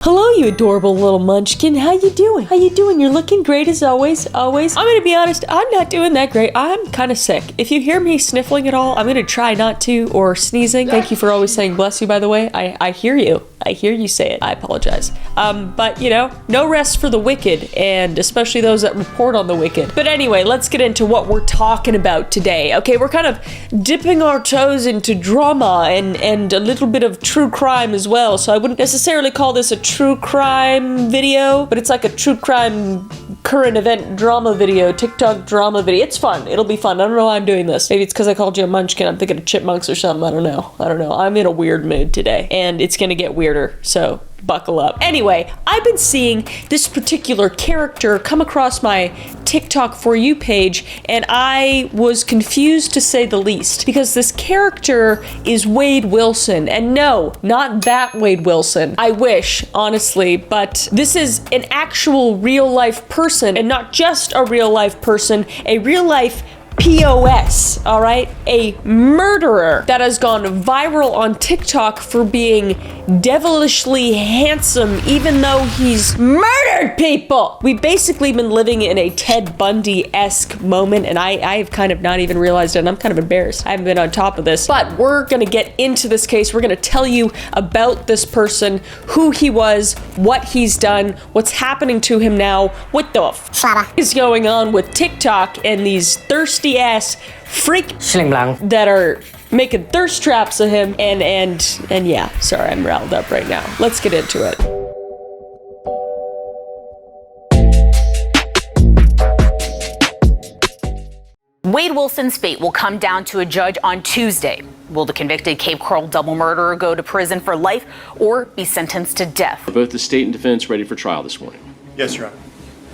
Hello, you adorable little munchkin. How you doing? How you doing? You're looking great as always. I'm gonna be honest, I'm not doing that great. I'm kind of sick. If you hear me sniffling at all, I'm gonna try not to, or sneezing. Thank you for always saying bless you, by the way. I hear you. I hear you say it. I apologize. But you know, no rest for the wicked, and especially those that report on the wicked. But anyway, let's get into what we're talking about today. Okay, we're kind of dipping our toes into drama and a little bit of true crime as well. So I wouldn't necessarily call this a true crime video, but it's like a true crime current event drama video, TikTok drama video. It's fun. It'll be fun. I don't know why I'm doing this. Maybe it's because I called you a munchkin. I'm thinking of chipmunks or something. I don't know. I'm in a weird mood today, and it's gonna get weirder, so buckle up. Anyway, I've been seeing this particular character come across my TikTok For You page, and I was confused to say the least, because this character is Wade Wilson, and no, not that Wade Wilson. I wish, honestly, but this is an actual real-life person, and not just a real-life person, a real-life POS, all right? A murderer that has gone viral on TikTok for being devilishly handsome, even though he's murdered people. We've basically been living in a Ted Bundy-esque moment, and I've kind of not even realized it, and I'm kind of embarrassed. I haven't been on top of this, but we're gonna get into this case. We're gonna tell you about this person, who he was, what he's done, what's happening to him now, what the f is going on with TikTok and these thirsty ass freak that are making thirst traps of him, and yeah, sorry, I'm riled up right now. Let's get into it. Wade Wilson's fate will come down to a judge on Tuesday. Will the convicted Cape Coral double murderer go to prison for life or be sentenced to death? Both the state and defense ready for trial this morning. Yes, Your Honor.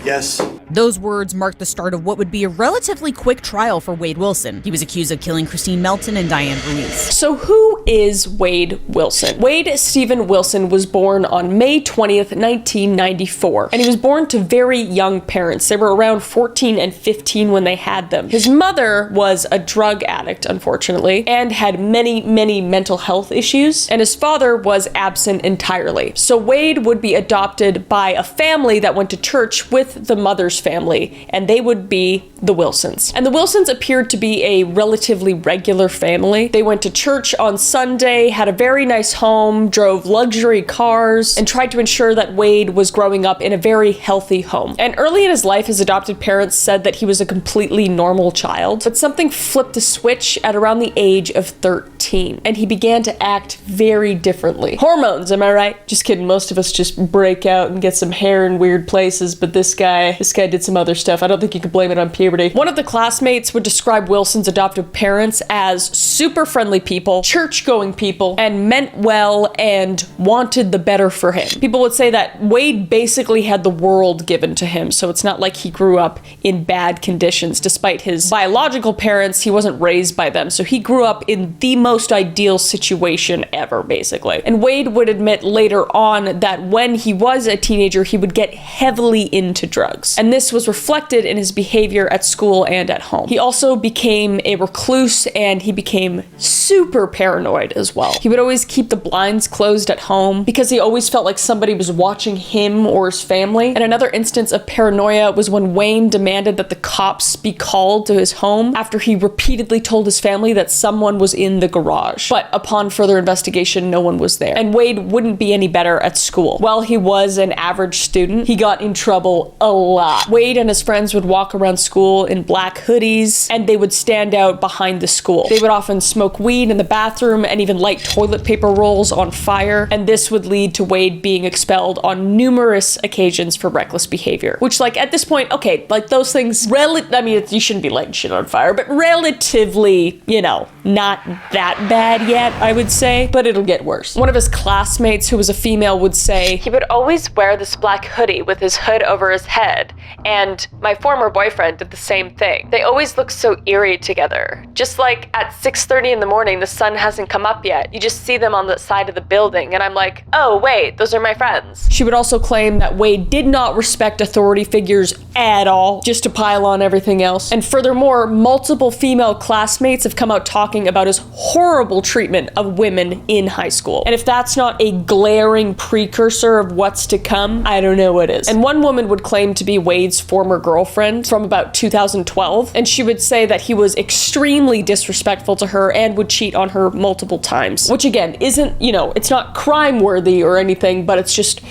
Yes. Those words marked the start of what would be a relatively quick trial for Wade Wilson. He was accused of killing Christine Melton and Diane Ruiz. So who is Wade Wilson? Wade Stephen Wilson was born on May 20th, 1994, and he was born to very young parents. They were around 14 and 15 when they had them. His mother was a drug addict, unfortunately, and had many mental health issues, and his father was absent entirely. So Wade would be adopted by a family that went to church with the mother's family, and they would be the Wilsons. And the Wilsons appeared to be a relatively regular family. They went to church on Sunday, had a very nice home, drove luxury cars, and tried to ensure that Wade was growing up in a very healthy home. And early in his life, his adopted parents said that he was a completely normal child, but something flipped a switch at around the age of 13, and he began to act very differently. Hormones, am I right? Just kidding, most of us just break out and get some hair in weird places, but this guy did some other stuff. I don't think you can blame it on puberty. One of the classmates would describe Wilson's adoptive parents as super friendly people, church-going people, and meant well and wanted the better for him. People would say that Wade basically had the world given to him, so it's not like he grew up in bad conditions. Despite his biological parents, he wasn't raised by them, so he grew up in the most ideal situation ever, basically. And Wade would admit later on that when he was a teenager, he would get heavily into drugs, and this was reflected in his behavior at school and at home. He also became a recluse, and he became super paranoid as well. He would always keep the blinds closed at home because he always felt like somebody was watching him or his family. And another instance of paranoia was when Wayne demanded that the cops be called to his home after he repeatedly told his family that someone was in the garage. But upon further investigation, no one was there. And Wade wouldn't be any better at school. While he was an average student, he got in trouble a lot. Wade and his friends would walk around school in black hoodies, and they would stand out behind the school. They would often smoke weed in the bathroom and even light toilet paper rolls on fire, and this would lead to Wade being expelled on numerous occasions for reckless behavior. Which, like, at this point, okay, like, those things, you shouldn't be lighting shit on fire, but relatively, you know, not that bad yet, I would say, but it'll get worse. One of his classmates, who was a female, would say, "He would always wear this black hoodie with his hood over his head, and my former boyfriend did the same thing. They always look so eerie together. Just like at 6:30 in the morning, the sun hasn't come up yet. You just see them on the side of the building, and I'm like, oh wait, those are my friends." She would also claim that Wade did not respect authority figures at all, just to pile on everything else. And furthermore, multiple female classmates have come out talking about his horrible treatment of women in high school. And if that's not a glaring precursor of what's to come, I don't know what is. And one woman would claim to be Wade's former girlfriend from about 2012, and she would say that he was extremely disrespectful to her and would cheat on her multiple times, which again isn't, it's not crime worthy or anything, but it's just,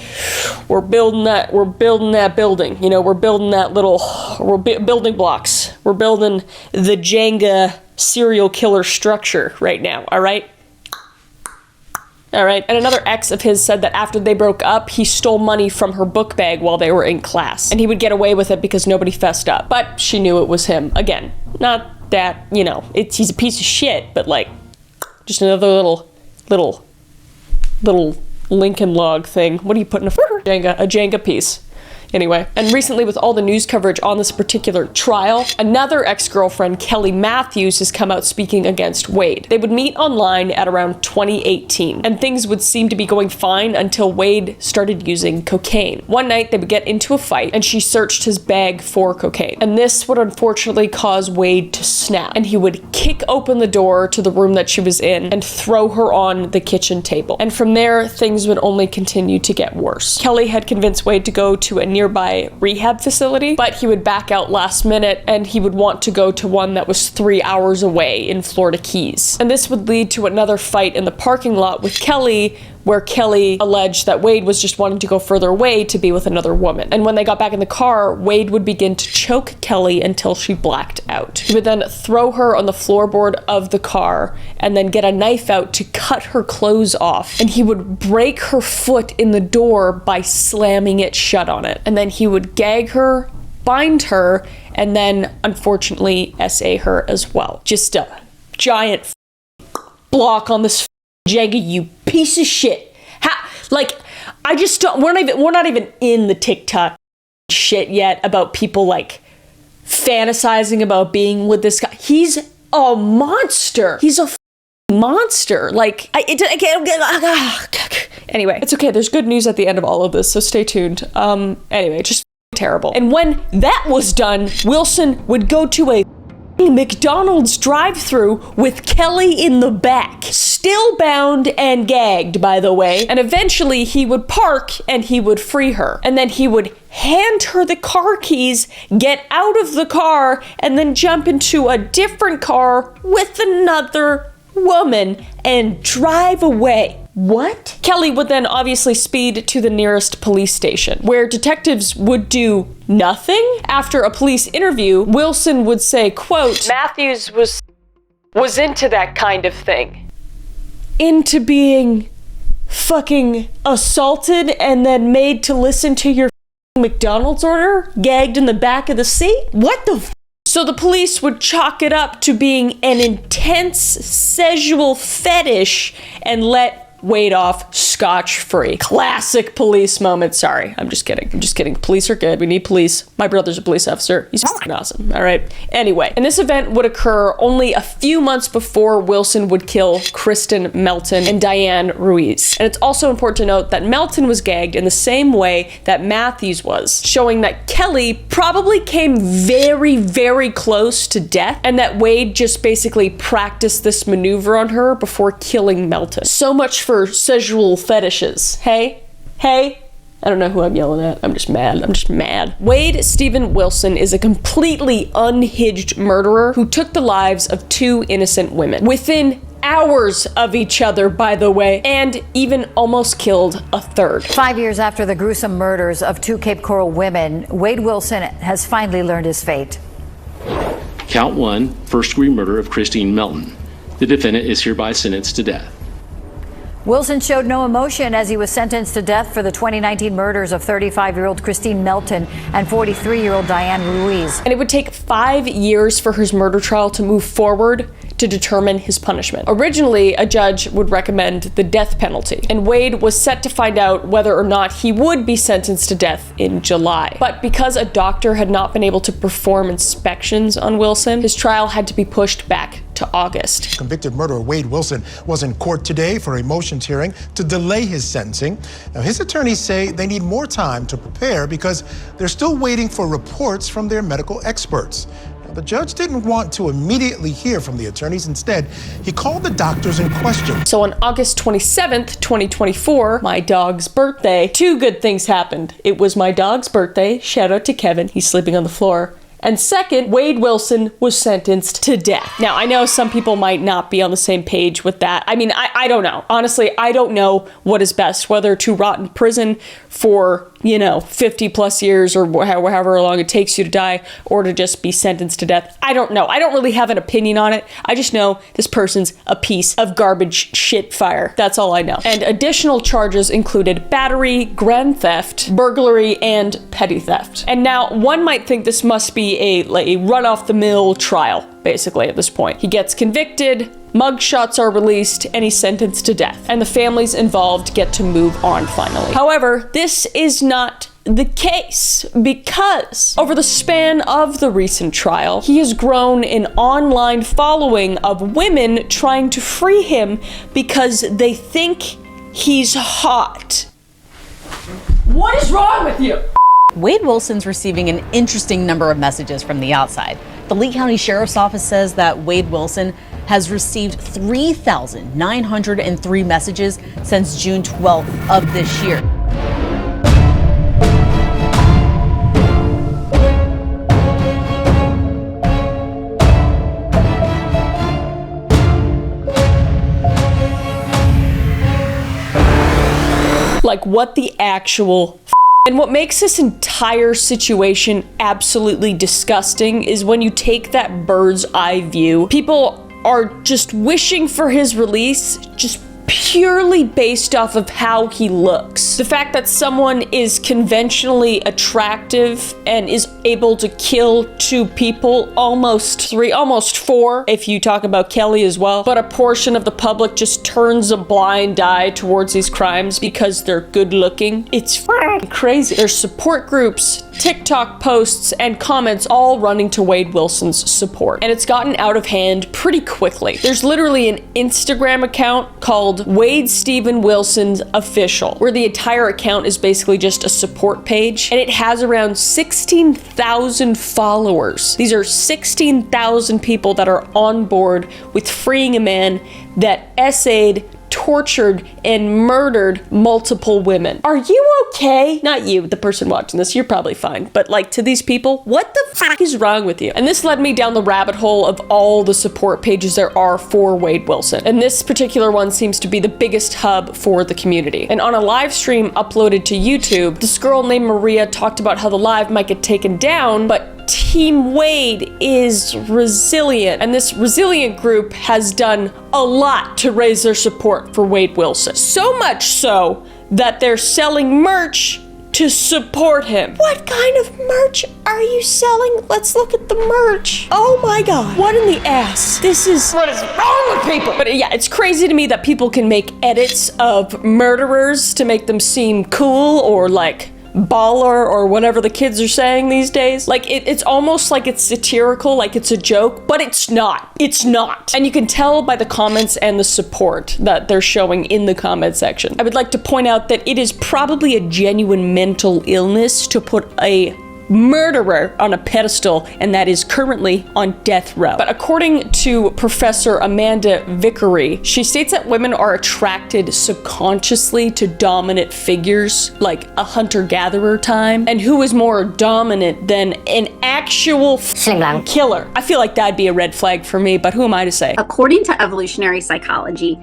we're building that building, we're building that building blocks. We're building the Jenga serial killer structure right now, all right? All right. And another ex of his said that after they broke up, he stole money from her book bag while they were in class. And he would get away with it because nobody fessed up. But she knew it was him. Again, not that, he's a piece of shit, but like, just another little Lincoln log thing. What do you put in a Jenga piece? Anyway, and recently with all the news coverage on this particular trial, another ex-girlfriend, Kelly Matthews, has come out speaking against Wade. They would meet online at around 2018, and things would seem to be going fine until Wade started using cocaine. One night, they would get into a fight, and she searched his bag for cocaine. And this would unfortunately cause Wade to snap, and he would kick open the door to the room that she was in and throw her on the kitchen table. And from there, things would only continue to get worse. Kelly had convinced Wade to go to a nearby rehab facility, but he would back out last minute and he would want to go to one that was 3 hours away in Florida Keys. And this would lead to another fight in the parking lot with Kelly, where Kelly alleged that Wade was just wanting to go further away to be with another woman. And when they got back in the car, Wade would begin to choke Kelly until she blacked out. He would then throw her on the floorboard of the car and then get a knife out to cut her clothes off. And he would break her foot in the door by slamming it shut on it. And then he would gag her, bind her, and then unfortunately SA her as well. Just a giant block on this Jenga, you piece of shit. I just don't, we're not even in the TikTok shit yet about people like fantasizing about being with this guy. He's a monster. He's a monster. Anyway, it's okay. There's good news at the end of all of this, so stay tuned. Anyway, just terrible. And when that was done, Wilson would go to a McDonald's drive-thru with Kelly in the back, still bound and gagged, by the way, and eventually he would park and he would free her, and then he would hand her the car keys, get out of the car, and then jump into a different car with another woman and drive away. What? Kelly would then obviously speed to the nearest police station, where detectives would do nothing. After a police interview, Wilson would say, quote, "Matthews was into that kind of thing. Into being fucking assaulted and then made to listen to your McDonald's order, gagged in the back of the seat? What the So the police would chalk it up to being an intense sexual fetish and let Wade off scotch-free. Classic police moment. Sorry, I'm just kidding. Police are good. We need police. My brother's a police officer. He's fucking awesome. All right. Anyway, and this event would occur only a few months before Wilson would kill Kristen Melton and Diane Ruiz. And it's also important to note that Melton was gagged in the same way that Matthews was, showing that Kelly probably came very, very close to death, and that Wade just basically practiced this maneuver on her before killing Melton. So much for sexual fetishes. Hey? I don't know who I'm yelling at. I'm just mad. Wade Stephen Wilson is a completely unhinged murderer who took the lives of 2 innocent women within hours of each other, by the way, and even almost killed a third. 5 years after the gruesome murders of 2 Cape Coral women, Wade Wilson has finally learned his fate. Count 1, first-degree murder of Christine Melton. The defendant is hereby sentenced to death. Wilson showed no emotion as he was sentenced to death for the 2019 murders of 35-year-old Christine Melton and 43-year-old Diane Ruiz. And it would take 5 years for his murder trial to move forward to determine his punishment. Originally, a judge would recommend the death penalty, and Wade was set to find out whether or not he would be sentenced to death in July. But because a doctor had not been able to perform inspections on Wilson, his trial had to be pushed back to August. Convicted murderer Wade Wilson was in court today for a motions hearing to delay his sentencing. Now, his attorneys say they need more time to prepare because they're still waiting for reports from their medical experts. The judge didn't want to immediately hear from the attorneys. Instead, he called the doctors in question. So on August 27th, 2024, my dog's birthday, two good things happened. It was my dog's birthday. Shout out to Kevin. He's sleeping on the floor. And second, Wade Wilson was sentenced to death. Now, I know some people might not be on the same page with that. I mean, I don't know. Honestly, I don't know what is best, whether to rot in prison for, 50 plus years or however long it takes you to die, or to just be sentenced to death. I don't know. I don't really have an opinion on it. I just know this person's a piece of garbage shit fire. That's all I know. And additional charges included battery, grand theft, burglary, and petty theft. And now one might think this must be a run-off-the-mill trial, basically, at this point. He gets convicted, mugshots are released, and he's sentenced to death. And the families involved get to move on finally. However, this is not the case, because over the span of the recent trial, he has grown an online following of women trying to free him because they think he's hot. What is wrong with you? Wade Wilson's receiving an interesting number of messages from the outside. The Lee County Sheriff's Office says that Wade Wilson has received 3,903 messages since June 12th of this year. Like, what the actual And what makes this entire situation absolutely disgusting is when you take that bird's eye view, people are just wishing for his release, just purely based off of how he looks. The fact that someone is conventionally attractive and is able to kill two people, almost four, if you talk about Kelly as well, but a portion of the public just turns a blind eye towards these crimes because they're good looking. It's crazy. There's support groups, TikTok posts, and comments all running to Wade Wilson's support. And it's gotten out of hand pretty quickly. There's literally an Instagram account called Wade Stephen Wilson's Official, where the entire account is basically just a support page, and it has around 16,000 followers. These are 16,000 people that are on board with freeing a man that essayed, tortured, and murdered multiple women. Are you okay? Not you, the person watching this, you're probably fine. But like, to these people, what the fuck is wrong with you? And this led me down the rabbit hole of all the support pages there are for Wade Wilson. And this particular one seems to be the biggest hub for the community. And on a live stream uploaded to YouTube, this girl named Maria talked about how the live might get taken down, but Team Wade is resilient, and this resilient group has done a lot to raise their support for Wade Wilson. So much so that they're selling merch to support him. What kind of merch are you selling? Let's look at the merch. Oh my god. What in the ass? What is wrong with people? But yeah, it's crazy to me that people can make edits of murderers to make them seem cool or like baller or whatever the kids are saying these days. Like, it's almost like it's satirical, like it's a joke, but it's not. It's not. And you can tell by the comments and the support that they're showing in the comment section. I would like to point out that it is probably a genuine mental illness to put a murderer on a pedestal, and that is currently on death row. But according to Professor Amanda Vickery, she states that women are attracted subconsciously to dominant figures, like a hunter-gatherer time, and who is more dominant than an actual killer? I feel like that'd be a red flag for me, but who am I to say? According to evolutionary psychology,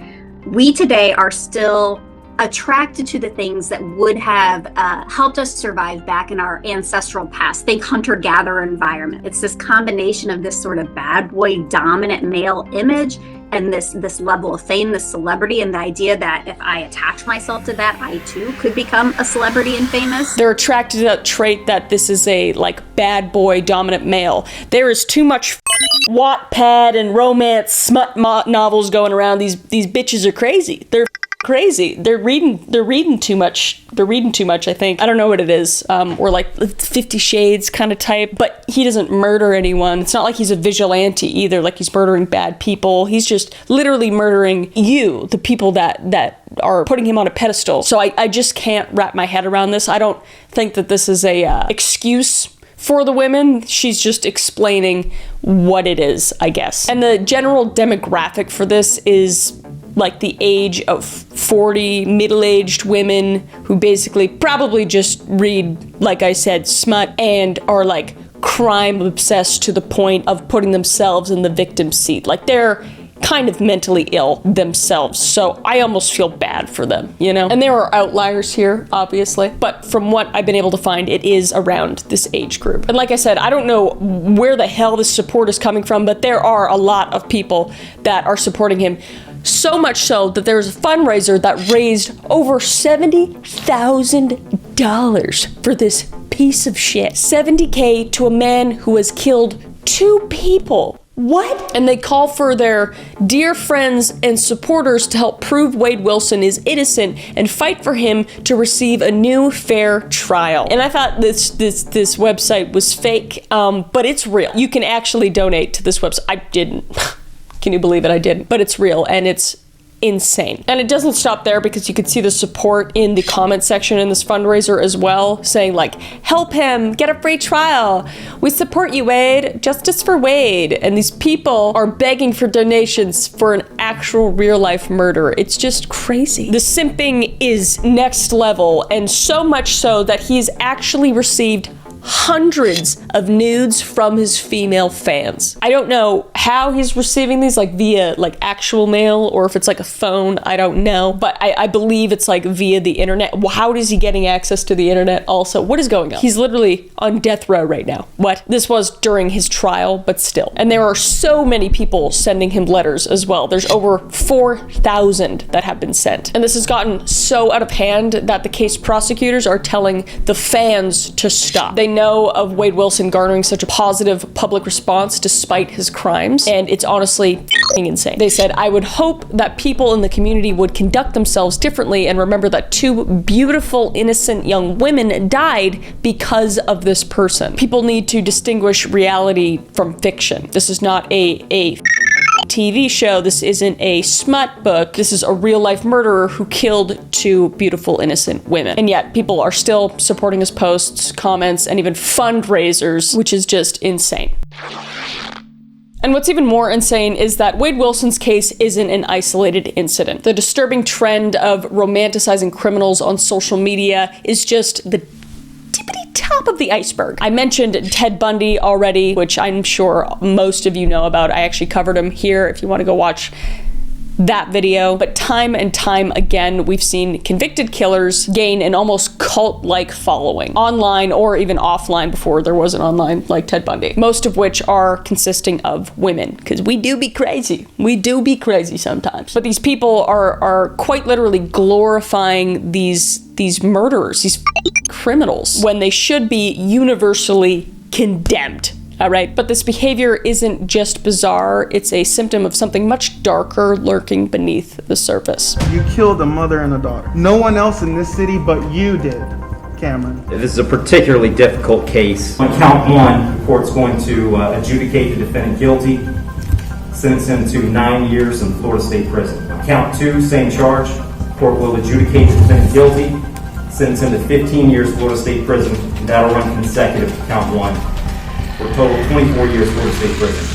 we today are still attracted to the things that would have helped us survive back in our ancestral past. Think hunter-gatherer environment. It's this combination of this sort of bad boy dominant male image and this level of fame, this celebrity, and the idea that if I attach myself to that, I too could become a celebrity and famous. They're attracted to that trait that this is a like bad boy dominant male. There is too much Wattpad and romance smut novels going around. These bitches are crazy. They're crazy. They're reading too much. They're reading too much, I think. I don't know what it is. Or like 50 Shades kind of type. But he doesn't murder anyone. It's not like he's a vigilante either, like he's murdering bad people. He's just literally murdering you, the people that are putting him on a pedestal. So I just can't wrap my head around this. I don't think that this is a excuse for the women. She's just explaining what it is, I guess. And the general demographic for this is like the age of 40 middle-aged women who basically probably just read, like I said, smut and are like crime obsessed to the point of putting themselves in the victim's seat. Like they're kind of mentally ill themselves, so I almost feel bad for them, you know? And there are outliers here, obviously, but from what I've been able to find, it is around this age group. And like I said, I don't know where the hell this support is coming from, but there are a lot of people that are supporting him. So much so that there's a fundraiser that raised over $70,000 for this piece of shit. $70K to a man who has killed 2 people. What? And they call for their dear friends and supporters to help prove Wade Wilson is innocent and fight for him to receive a new fair trial. And I thought this website was fake, but it's real. You can actually donate to this website. I didn't. Can you believe it? I didn't. But it's real, and it's insane. And it doesn't stop there, because you can see the support in the comment section in this fundraiser as well, saying like, help him, get a free trial. We support you, Wade. Justice for Wade. And these people are begging for donations for an actual real life murder. It's just crazy. The simping is next level, and so much so that he's actually received hundreds of nudes from his female fans. I don't know how he's receiving these, like via like actual mail or if it's like a phone, I don't know. But I believe it's like via the internet. How is he getting access to the internet also? What is going on? He's literally on death row right now. What? This was during his trial, but still. And there are so many people sending him letters as well. There's over 4,000 that have been sent. And this has gotten so out of hand that the case prosecutors are telling the fans to stop. They know of Wade Wilson garnering such a positive public response despite his crimes, and it's honestly f***ing insane. They said, I would hope that people in the community would conduct themselves differently and remember that 2 beautiful, innocent young women died because of this person. People need to distinguish reality from fiction. This is not a TV show. This isn't a smut book. This is a real life murderer who killed 2 beautiful, innocent women. And yet people are still supporting his posts, comments, and even fundraisers, which is just insane. And what's even more insane is that Wade Wilson's case isn't an isolated incident. The disturbing trend of romanticizing criminals on social media is just the tippity top of the iceberg. I mentioned Ted Bundy already, which I'm sure most of you know about. I actually covered him here if you want to go watch that video. But time and time again, we've seen convicted killers gain an almost cult-like following, online or even offline before there was an online, like Ted Bundy. Most of which are consisting of women, because we do be crazy. We do be crazy sometimes. But these people are quite literally glorifying these murderers, these criminals, when they should be universally condemned. All right, but this behavior isn't just bizarre, it's a symptom of something much darker lurking beneath the surface. You killed a mother and a daughter. No one else in this city but you did, Cameron. This is a particularly difficult case. On count 1, the court's going to adjudicate the defendant guilty, sentence him to 9 years in Florida State Prison. On count 2, same charge, the court will adjudicate the defendant guilty, sentence him to 15 years Florida State Prison, and that'll run consecutive to count 1. For a total of 24 years Florida State Prison.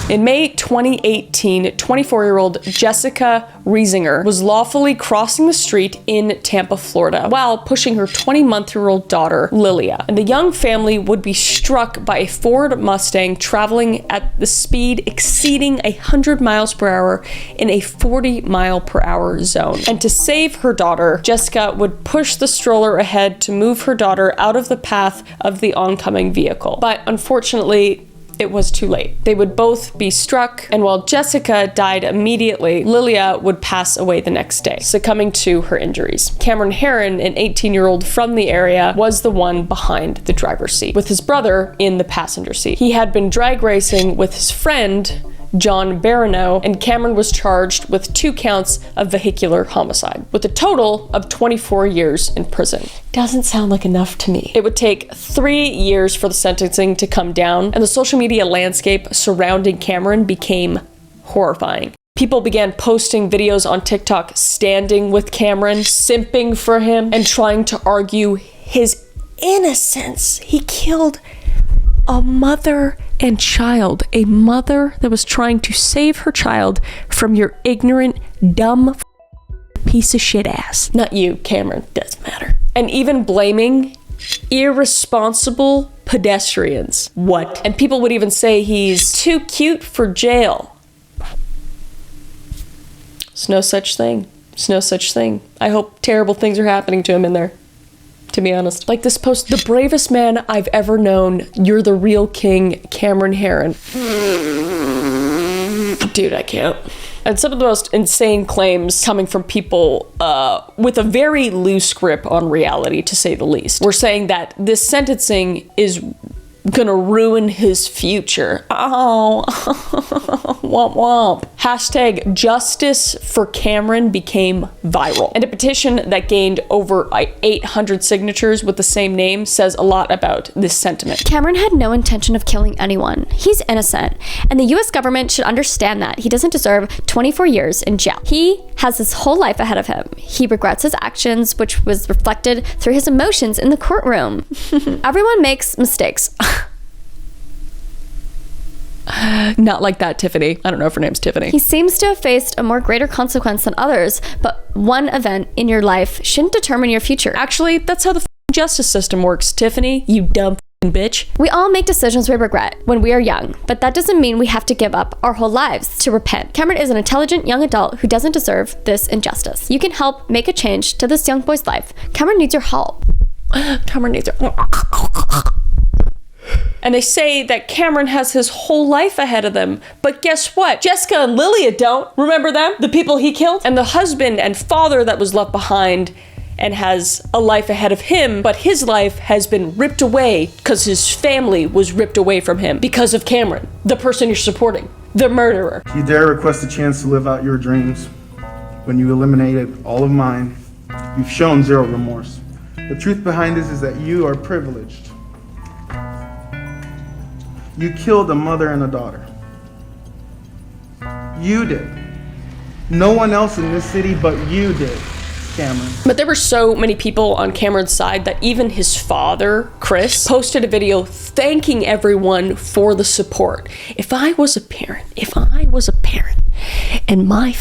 In May 2018, 24-year-old Jessica Riesinger was lawfully crossing the street in Tampa, Florida, while pushing her 20-month-old daughter, Lilia. And the young family would be struck by a Ford Mustang traveling at the speed exceeding 100 miles per hour in a 40-mile-per-hour zone. And to save her daughter, Jessica would push the stroller ahead to move her daughter out of the path of the oncoming vehicle. But unfortunately, it was too late. They would both be struck, and while Jessica died immediately, Lilia would pass away the next day, succumbing to her injuries. Cameron Herrin, an 18-year-old from the area, was the one behind the driver's seat, with his brother in the passenger seat. He had been drag racing with his friend, John Barano, and Cameron was charged with 2 counts of vehicular homicide, with a total of 24 years in prison. Doesn't sound like enough to me. It would take 3 years for the sentencing to come down, and the social media landscape surrounding Cameron became horrifying. People began posting videos on TikTok standing with Cameron, simping for him, and trying to argue his innocence. He killed a mother and child. A mother that was trying to save her child from your ignorant, dumb piece of shit ass. Not you, Cameron. Doesn't matter. And even blaming irresponsible pedestrians. What? And people would even say he's too cute for jail. There's no such thing. There's no such thing. I hope terrible things are happening to him in there, to be honest. Like this post, the bravest man I've ever known. You're the real king, Cameron Herrin. Dude, I can't. And some of the most insane claims coming from people with a very loose grip on reality, to say the least. We're saying that this sentencing is gonna ruin his future. Oh, womp womp. Hashtag justice for Cameron became viral. And a petition that gained over 800 signatures with the same name says a lot about this sentiment. Cameron had no intention of killing anyone. He's innocent. And the US government should understand that. He doesn't deserve 24 years in jail. He has his whole life ahead of him. He regrets his actions, which was reflected through his emotions in the courtroom. Everyone makes mistakes. Not like that, Tiffany. I don't know if her name's Tiffany. He seems to have faced a more greater consequence than others, but one event in your life shouldn't determine your future. Actually, that's how the justice system works, Tiffany, you dumb bitch. We all make decisions we regret when we are young, but that doesn't mean we have to give up our whole lives to repent. Cameron is an intelligent young adult who doesn't deserve this injustice. You can help make a change to this young boy's life. Cameron needs your help. Cameron needs your... And they say that Cameron has his whole life ahead of them. But guess what? Jessica and Lilia don't. Remember them? The people he killed? And the husband and father that was left behind and has a life ahead of him, but his life has been ripped away because his family was ripped away from him because of Cameron, the person you're supporting, the murderer. You dare request a chance to live out your dreams. When you eliminated all of mine, you've shown zero remorse. The truth behind this is that you are privileged. You killed a mother and a daughter. You did. No one else in this city but you did, Cameron. But there were so many people on Cameron's side that even his father, Chris, posted a video thanking everyone for the support. If I was a parent, and my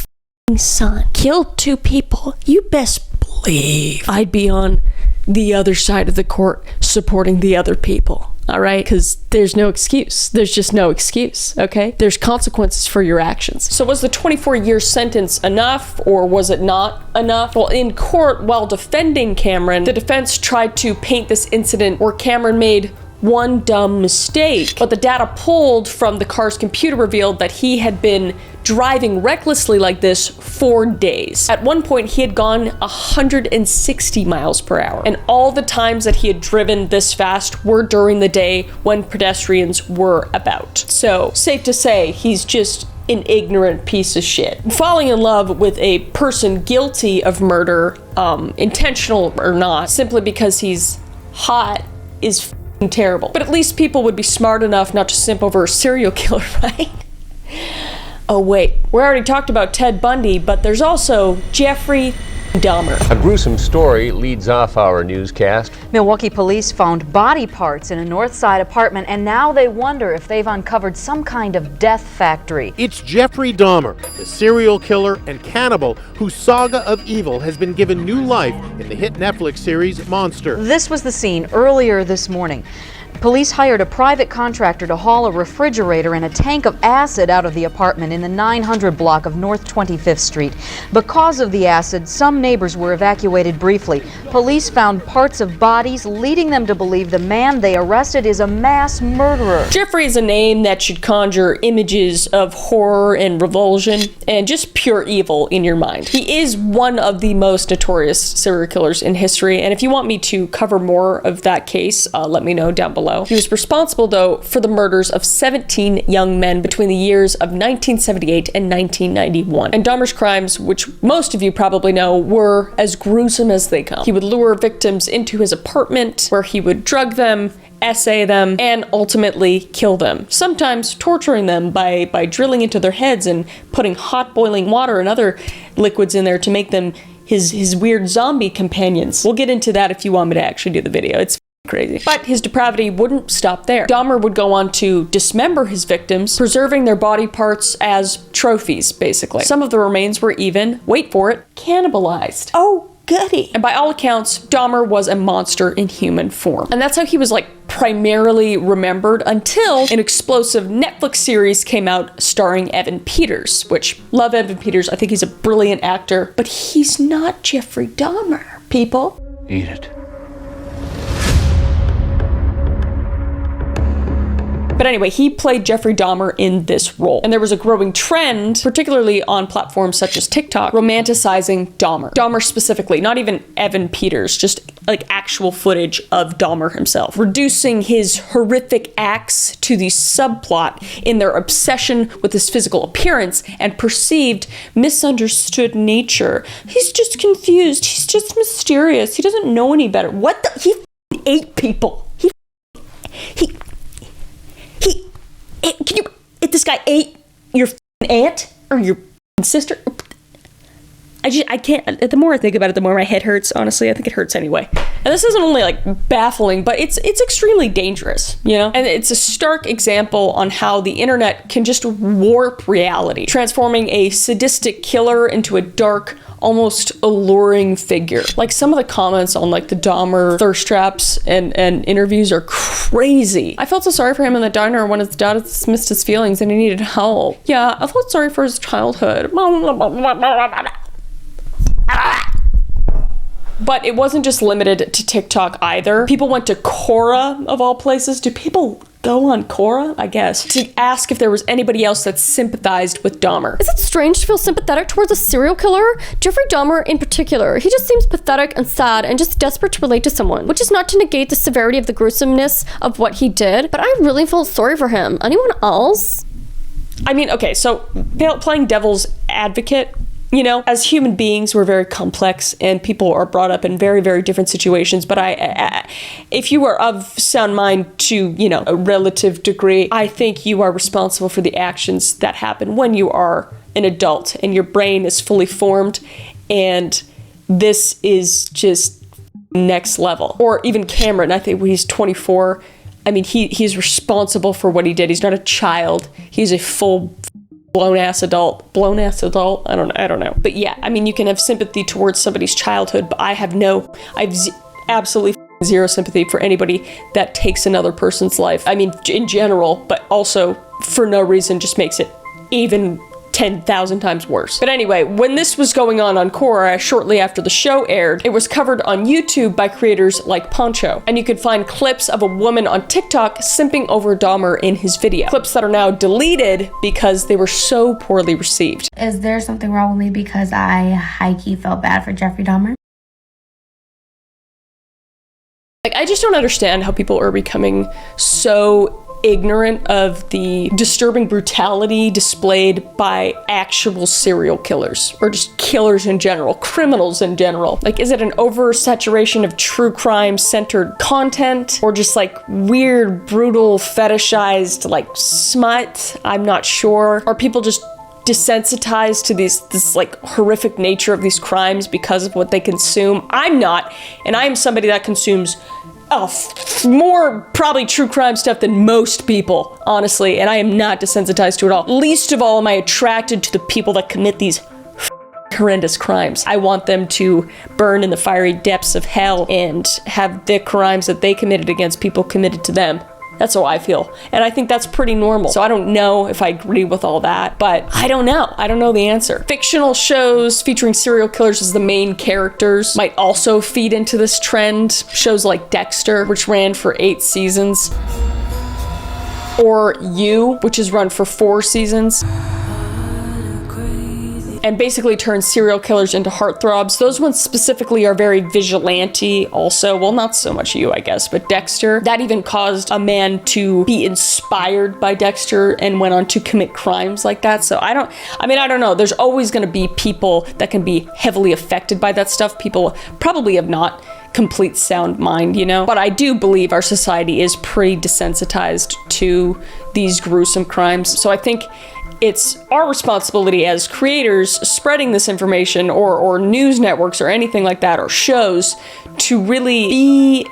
son killed 2 people, you best believe I'd be on the other side of the court supporting the other people. All right? Because there's no excuse. There's just no excuse, okay? There's consequences for your actions. So was the 24-year sentence enough, or was it not enough? Well, in court, while defending Cameron, the defense tried to paint this incident where Cameron made one dumb mistake, but the data pulled from the car's computer revealed that he had been driving recklessly like this for days. At one point, he had gone 160 miles per hour, and all the times that he had driven this fast were during the day when pedestrians were about. So, safe to say, he's just an ignorant piece of shit. Falling in love with a person guilty of murder, intentional or not, simply because he's hot is terrible. But at least people would be smart enough not to simp over a serial killer, right? Oh wait, we already talked about Ted Bundy, but there's also Jeffrey Dahmer. A gruesome story leads off our newscast. Milwaukee police found body parts in a North Side apartment, and now they wonder if they've uncovered some kind of death factory. It's Jeffrey Dahmer, the serial killer and cannibal whose saga of evil has been given new life in the hit Netflix series Monster. This was the scene earlier this morning. Police hired a private contractor to haul a refrigerator and a tank of acid out of the apartment in the 900 block of North 25th Street. Because of the acid, some neighbors were evacuated briefly. Police found parts of bodies, leading them to believe the man they arrested is a mass murderer. Jeffrey is a name that should conjure images of horror and revulsion and just pure evil in your mind. He is one of the most notorious serial killers in history, and if you want me to cover more of that case, let me know down below. He was responsible, though, for the murders of 17 young men between the years of 1978 and 1991. And Dahmer's crimes, which most of you probably know, were as gruesome as they come. He would lure victims into his apartment, where he would drug them, essay them, and ultimately kill them. Sometimes torturing them by drilling into their heads and putting hot boiling water and other liquids in there to make them his weird zombie companions. We'll get into that if you want me to actually do the video. It's crazy. But his depravity wouldn't stop there. Dahmer would go on to dismember his victims, preserving their body parts as trophies, basically. Some of the remains were even, wait for it, cannibalized. Oh, goody. And by all accounts, Dahmer was a monster in human form. And that's how he was primarily remembered until an explosive Netflix series came out starring Evan Peters, which, love Evan Peters. I think he's a brilliant actor, but he's not Jeffrey Dahmer, people. Eat it. But anyway, he played Jeffrey Dahmer in this role. And there was a growing trend, particularly on platforms such as TikTok, romanticizing Dahmer. Dahmer specifically, not even Evan Peters, just actual footage of Dahmer himself. Reducing his horrific acts to the subplot in their obsession with his physical appearance and perceived misunderstood nature. He's just confused. He's just mysterious. He doesn't know any better. What the? He ate people. If this guy ate your aunt or your sister, I can't. The more I think about it, the more my head hurts. Honestly, I think it hurts anyway. And this isn't only baffling, but it's extremely dangerous, you know? And it's a stark example on how the internet can just warp reality, transforming a sadistic killer into a dark, almost alluring figure. Some of the comments on the Dahmer thirst traps and interviews are crazy. I felt so sorry for him in the diner when his dad dismissed his feelings and he needed help. Yeah, I felt sorry for his childhood. But it wasn't just limited to TikTok either. People went to Quora, of all places. Do people go on Quora, I guess, to ask if there was anybody else that sympathized with Dahmer? Is it strange to feel sympathetic towards a serial killer? Jeffrey Dahmer in particular, he just seems pathetic and sad and just desperate to relate to someone, which is not to negate the severity of the gruesomeness of what he did, but I really felt sorry for him. Anyone else? I mean, okay, so playing devil's advocate, you know, as human beings, we're very complex and people are brought up in very, very different situations. But if you are of sound mind to, a relative degree, I think you are responsible for the actions that happen when you are an adult and your brain is fully formed. And this is just next level. Or even Cameron, I think when he's 24, I mean, he's responsible for what he did. He's not a child. He's a full blown ass adult. I don't know. But yeah, I mean, you can have sympathy towards somebody's childhood, but I have absolutely zero sympathy for anybody that takes another person's life. I mean, in general, but also for no reason just makes it even 10,000 times worse. But anyway, when this was going on Quora, shortly after the show aired, it was covered on YouTube by creators like Poncho. And you could find clips of a woman on TikTok simping over Dahmer in his video. Clips that are now deleted because they were so poorly received. Is there something wrong with me because I high-key felt bad for Jeffrey Dahmer? I just don't understand how people are becoming so ignorant of the disturbing brutality displayed by actual serial killers, or just killers in general, criminals in general. Is it an oversaturation of true crime centered content, or just weird, brutal, fetishized smut? I'm not sure. Are people just desensitized to this horrific nature of these crimes because of what they consume? I'm not, and I am somebody that consumes more probably true crime stuff than most people, honestly, and I am not desensitized to it all. Least of all am I attracted to the people that commit these horrendous crimes. I want them to burn in the fiery depths of hell and have the crimes that they committed against people committed to them. That's how I feel. And I think that's pretty normal. So I don't know if I agree with all that, but I don't know. I don't know the answer. Fictional shows featuring serial killers as the main characters might also feed into this trend. Shows like Dexter, which ran for 8 seasons. Or You, which has run for 4 seasons. And basically turns serial killers into heartthrobs. Those ones specifically are very vigilante also. Well, not so much You, I guess, but Dexter. That even caused a man to be inspired by Dexter and went on to commit crimes like that. So I don't know. There's always going to be people that can be heavily affected by that stuff. People probably have not complete sound mind, But I do believe our society is pretty desensitized to these gruesome crimes. So I think it's our responsibility as creators spreading this information, or news networks or anything like that, or shows, to really be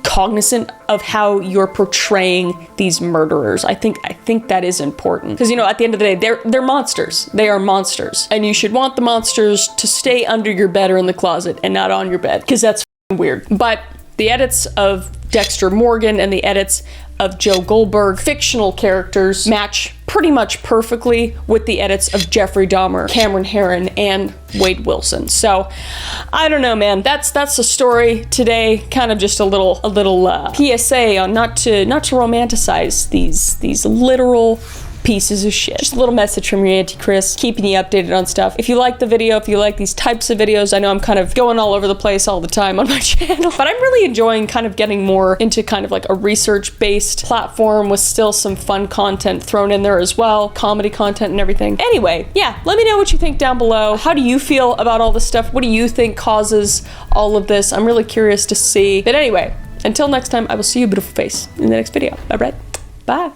cognizant of how you're portraying these murderers. I think that is important. Because, you know, at the end of the day, they're monsters. They are monsters. And you should want the monsters to stay under your bed or in the closet and not on your bed, because that's weird. But the edits of Dexter Morgan and the edits of Joe Goldberg, fictional characters, match pretty much perfectly with the edits of Jeffrey Dahmer, Cameron Herrin, and Wade Wilson. So I don't know, man. That's the story today. Kind of just a little PSA on not to romanticize these literal pieces of shit. Just a little message from your Auntie Chris, keeping you updated on stuff. If you like the video, if you like these types of videos, I know I'm kind of going all over the place all the time on my channel, but I'm really enjoying kind of getting more into kind of like a research-based platform with still some fun content thrown in there as well, comedy content and everything. Anyway, yeah, let me know what you think down below. How do you feel about all this stuff? What do you think causes all of this? I'm really curious to see. But anyway, until next time, I will see you, beautiful face, in the next video. All right, bye.